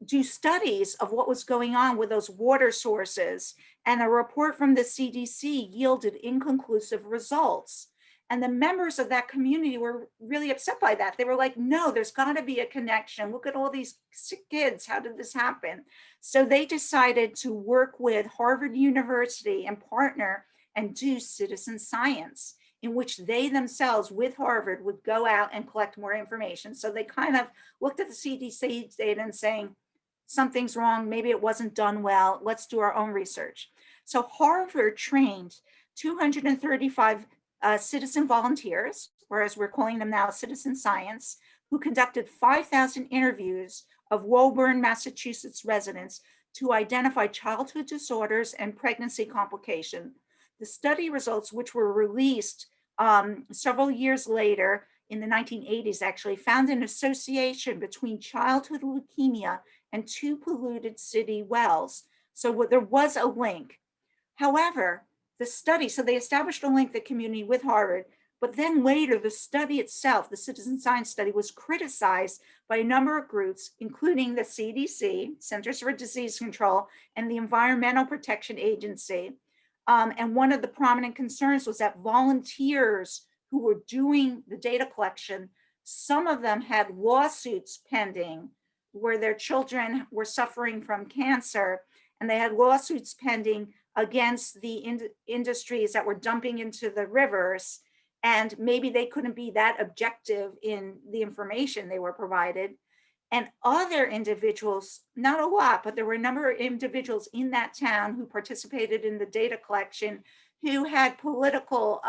do studies of what was going on with those water sources. And a report from the CDC yielded inconclusive results. And the members of that community were really upset by that. They were like, no, there's got to be a connection. Look at all these sick kids. How did this happen? So they decided to work with Harvard University and partner and do citizen science, in which they themselves with Harvard would go out and collect more information. So they kind of looked at the CDC data and saying, something's wrong, maybe it wasn't done well, let's do our own research. So Harvard trained 235 citizen volunteers, or as we're calling them now, citizen science, who conducted 5,000 interviews of Woburn, Massachusetts residents to identify childhood disorders and pregnancy complication. The study results, which were released several years later in the 1980s, actually found an association between childhood leukemia and 2 polluted city wells. So there was a link. However, the study, so they established a link, the community with Harvard, but then later the study itself, the citizen science study, was criticized by a number of groups, including the CDC, Centers for Disease Control, and the Environmental Protection Agency. And one of the prominent concerns was that volunteers who were doing the data collection, some of them had lawsuits pending where their children were suffering from cancer, and they had lawsuits pending against the industries that were dumping into the rivers, and maybe they couldn't be that objective in the information they were provided. And other individuals, not a lot, but there were a number of individuals in that town who participated in the data collection who had political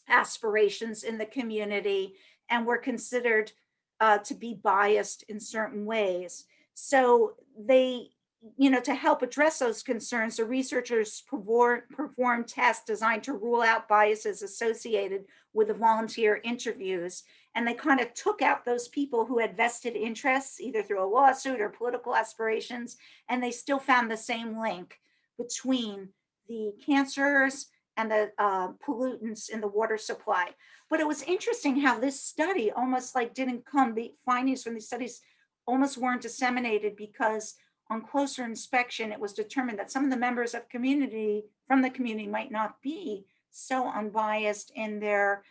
aspirations in the community and were considered to be biased in certain ways. So they, to help address those concerns, the researchers performed tests designed to rule out biases associated with the volunteer interviews. And they kind of took out those people who had vested interests, either through a lawsuit or political aspirations, and they still found the same link between the cancers and the pollutants in the water supply. But it was interesting how this study almost like didn't come, the findings from these studies almost weren't disseminated, because on closer inspection, it was determined that some of the members of community from the community might not be so unbiased in their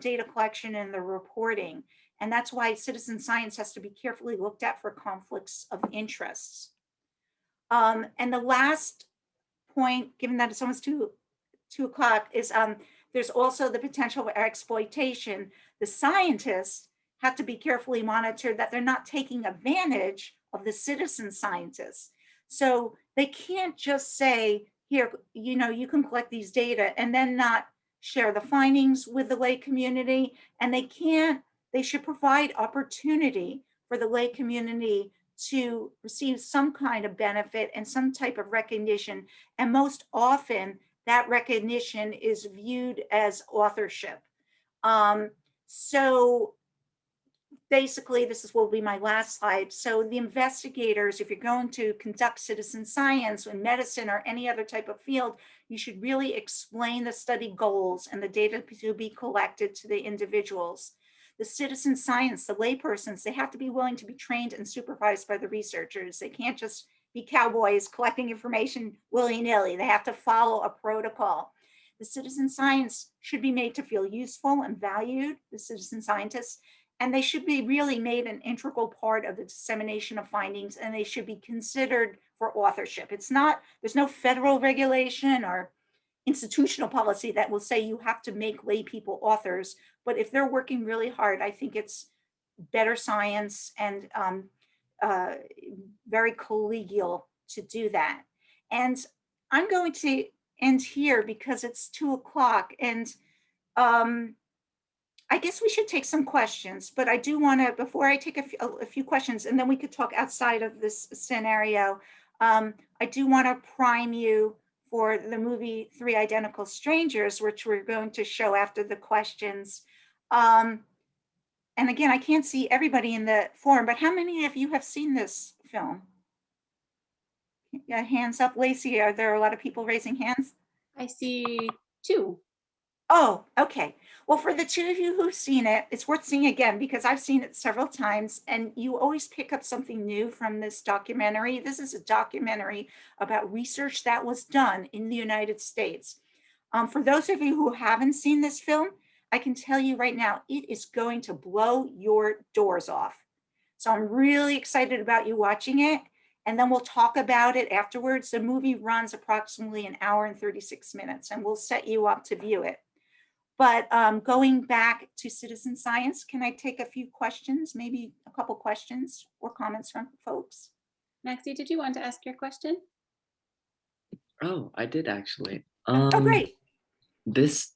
data collection and the reporting. And that's why citizen science has to be carefully looked at for conflicts of interests. And the last point, given that it's almost 2 o'clock, is there's also the potential for exploitation. The scientists have to be carefully monitored that they're not taking advantage of the citizen scientists. So they can't just say, here, you can collect these data and then not share the findings with the lay community. And they should provide opportunity for the lay community to receive some kind of benefit and some type of recognition. And most often that recognition is viewed as authorship. So basically, this will be my last slide. So the investigators, if you're going to conduct citizen science in medicine or any other type of field, you should really explain the study goals and the data to be collected to the individuals. The citizen science, the laypersons, they have to be willing to be trained and supervised by the researchers. They can't just be cowboys collecting information willy-nilly. They have to follow a protocol. The citizen science should be made to feel useful and valued, the citizen scientists, and they should be really made an integral part of the dissemination of findings, and they should be considered for authorship. There's no federal regulation or institutional policy that will say you have to make lay people authors, but if they're working really hard, I think it's better science and very collegial to do that. And I'm going to end here because it's 2 o'clock, and I guess we should take some questions, but I do want to, before I take a few questions, and then we could talk outside of this scenario, I do want to prime you for the movie 3 Identical Strangers, which we're going to show after the questions. And again, I can't see everybody in the forum, but how many of you have seen this film? Yeah, hands up. Lacey, are there a lot of people raising hands? I see 2. Oh, okay. Well, for the 2 of you who've seen it, it's worth seeing again because I've seen it several times, and you always pick up something new from this documentary. This is a documentary about research that was done in the United States. For those of you who haven't seen this film, I can tell you right now, it is going to blow your doors off. So I'm really excited about you watching it, and then we'll talk about it afterwards. The movie runs approximately 1 hour and 36 minutes, and we'll set you up to view it. But going back to citizen science, can I take a few questions, maybe a couple questions or comments from folks? Maxie, did you want to ask your question? Oh, I did actually. Oh, great. This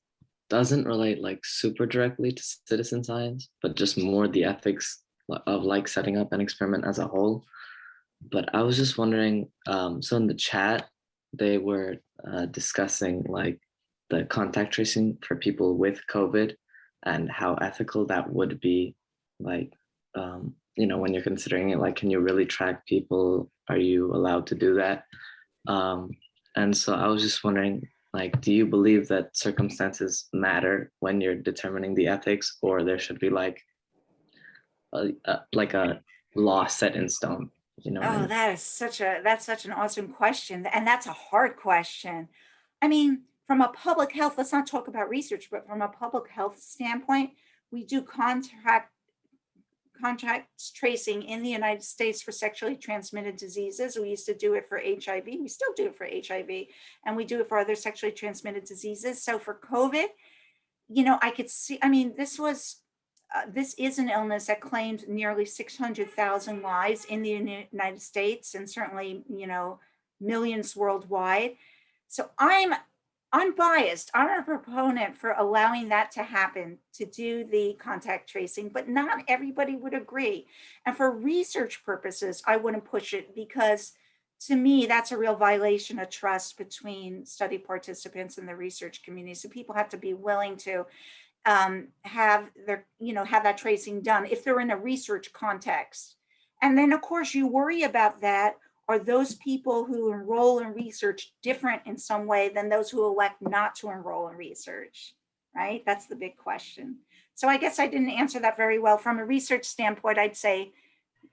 doesn't relate like super directly to citizen science, but just more the ethics of like setting up an experiment as a whole. But I was just wondering, so in the chat, they were discussing like the contact tracing for people with COVID and how ethical that would be, like, when you're considering it, like, can you really track people? Are you allowed to do that? And so I was just wondering, like, do you believe that circumstances matter when you're determining the ethics, or there should be like a law set in stone? Oh, that's such an awesome question. And that's a hard question. I mean, from a public health, let's not talk about research, but from a public health standpoint, we do contact tracing in the United States for sexually transmitted diseases. We used to do it for HIV. We still do it for HIV, and we do it for other sexually transmitted diseases. So for COVID, I could see, this is an illness that claimed nearly 600,000 lives in the United States, and certainly, millions worldwide. So I'm unbiased. I'm a proponent for allowing that to happen, to do the contact tracing, but not everybody would agree. And for research purposes, I wouldn't push it, because to me, that's a real violation of trust between study participants and the research community. So people have to be willing to have that tracing done if they're in a research context. And then of course you worry about that. Are those people who enroll in research different in some way than those who elect not to enroll in research, right? That's the big question. So I guess I didn't answer that very well. From a research standpoint, I'd say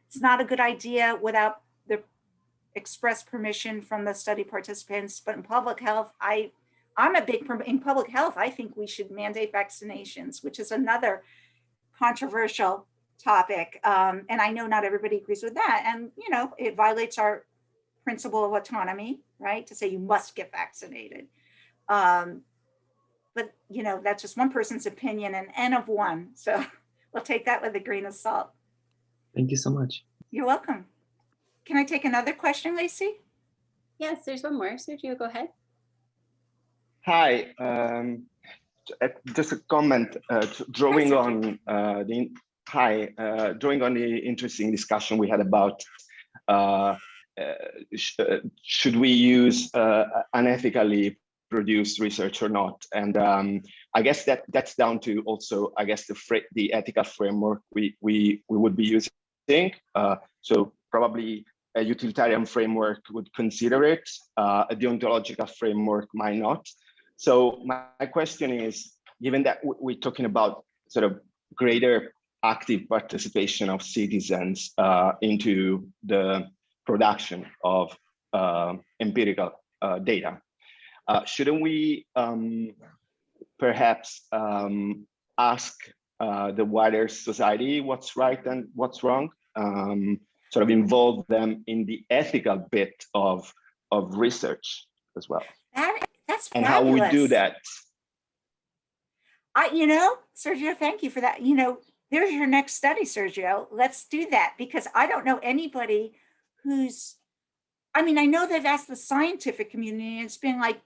it's not a good idea without the express permission from the study participants. But in public health, in public health, I think we should mandate vaccinations, which is another controversial topic. And I know not everybody agrees with that. And, it violates our principle of autonomy, right? To say you must get vaccinated. But, that's just one person's opinion, and N of one. So we'll take that with a grain of salt. Thank you so much. You're welcome. Can I take another question, Lacey? Yes, there's one more. Sergio, go ahead. Hi, just a comment drawing on the interesting discussion we had about should we use unethically produced research or not, and I guess that's down to also, I guess, the ethical framework we would be using. So probably a utilitarian framework would consider it, a deontological framework might not. So my question is, given that we're talking about sort of greater active participation of citizens into the production of empirical data, shouldn't we perhaps ask the wider society what's right and what's wrong? Sort of involve them in the ethical bit of research as well. That's and fabulous. how we do that. Sergio, thank you for that. There's your next study, Sergio. Let's do that, because I don't know anybody who's, I know they've asked the scientific community, and it's been like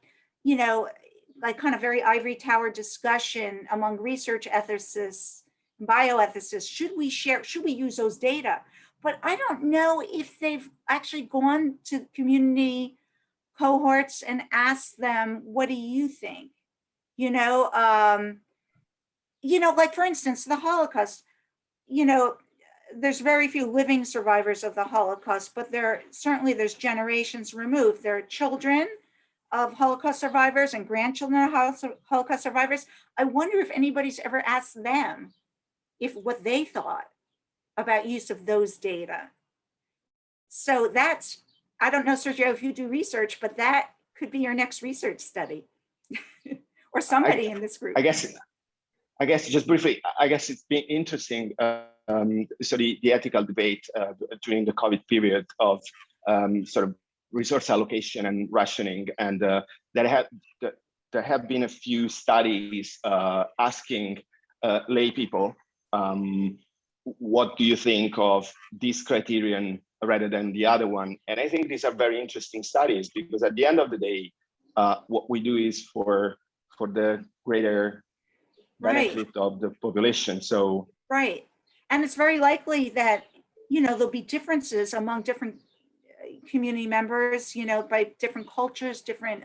kind of very ivory tower discussion among research ethicists, bioethicists. Should we use those data? But I don't know if they've actually gone to community cohorts and asked them, what do you think? Like for instance, the Holocaust, there's very few living survivors of the Holocaust, but there's generations removed. There are children of Holocaust survivors and grandchildren of Holocaust survivors. I wonder if anybody's ever asked them what they thought about use of those data. So I don't know, Sergio, if you do research, but that could be your next research study or somebody in this group. I guess just briefly, I guess it's been interesting. So the ethical debate during the COVID period of sort of resource allocation and rationing, and there have been a few studies asking lay people, what do you think of this criterion rather than the other one? And I think these are very interesting studies, because at the end of the day, what we do is for the greater benefit of the population. So right, and it's very likely that there'll be differences among different community members, by different cultures, different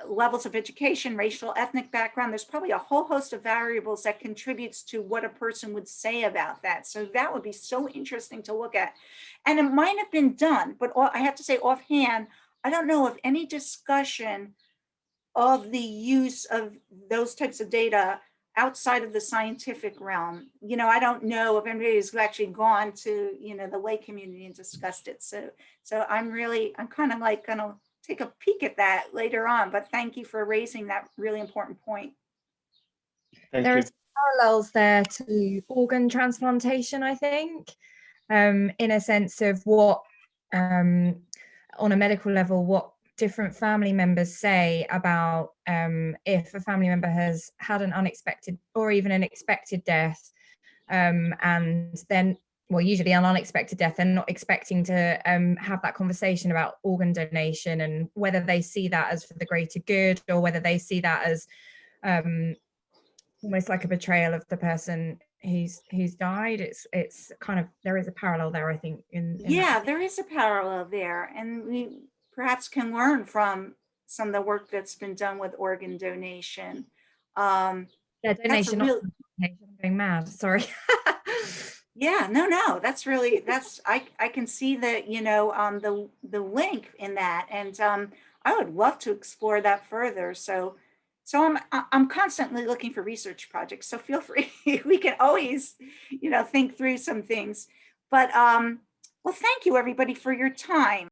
levels of education, racial, ethnic background. There's probably a whole host of variables that contributes to what a person would say about that. So that would be so interesting to look at. And it might have been done, but I have to say offhand, I don't know of any discussion of the use of those types of data outside of the scientific realm. I don't know if anybody who's actually gone to, the lay community and discussed it. So I'm kind of like going to take a peek at that later on, but thank you for raising that really important point. Thank There you. are some parallels there to organ transplantation, I think, in a sense of what, on a medical level, what different family members say about if a family member has had an unexpected or even an expected death, and then, well, usually an unexpected death, and not expecting to have that conversation about organ donation, and whether they see that as for the greater good or whether they see that as almost like a betrayal of the person who's died. It's kind of, there is a parallel there, I think, in Yeah, that. there is a parallel there, and we perhaps can learn from some of the work that's been done with organ donation. Yeah, That's a donation, not real, transplantation. I'm going mad, sorry. yeah, no, that's really, that's, I can see that, you know, the link in that, and I would love to explore that further. So I'm constantly looking for research projects, so feel free. We can always, you know, think through some things. But well, thank you everybody for your time.